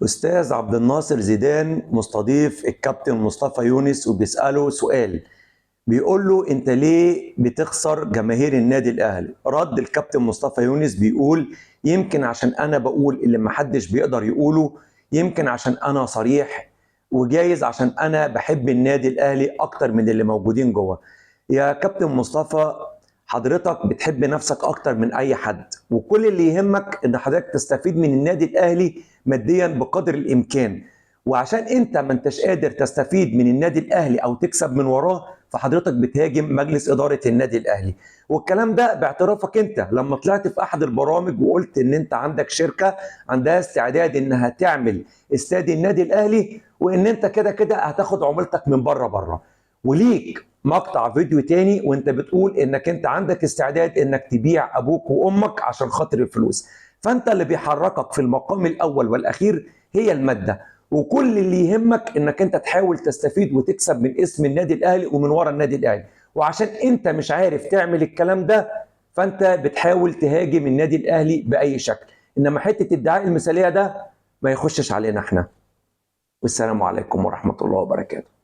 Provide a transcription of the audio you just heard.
أستاذ عبد الناصر زيدان مستضيف الكابتن مصطفى يونس وبيسأله سؤال، بيقول له أنت ليه بتخسر جماهير النادي الأهلي؟ رد الكابتن مصطفى يونس بيقول يمكن عشان أنا بقول اللي محدش بيقدر يقوله، يمكن عشان أنا صريح، وجايز عشان أنا بحب النادي الأهلي أكتر من اللي موجودين جوه. يا كابتن مصطفى، حضرتك بتحب نفسك اكتر من اي حد، وكل اللي يهمك ان حضرتك تستفيد من النادي الاهلي ماديا بقدر الامكان. وعشان انت ما انتش قادر تستفيد من النادي الاهلي او تكسب من وراه، فحضرتك بتهاجم مجلس اداره النادي الاهلي. والكلام ده باعترافك انت لما طلعت في احد البرامج وقلت ان انت عندك شركه عندها استعداد انها تعمل استاد النادي الاهلي، وان انت كده كده هتاخد عمولتك من بره. وليك مقطع فيديو تاني وانت بتقول انك انت عندك استعداد انك تبيع ابوك وامك عشان خاطر الفلوس. فانت اللي بيحركك في المقام الاول والاخير هي المادة، وكل اللي يهمك انك انت تحاول تستفيد وتكسب من اسم النادي الاهلي ومن ورا النادي الاهلي. وعشان انت مش عارف تعمل الكلام ده، فانت بتحاول تهاجم النادي الاهلي باي شكل. انما حتة الدعاء المثالية ده ما يخشش علينا احنا. والسلام عليكم ورحمة الله وبركاته.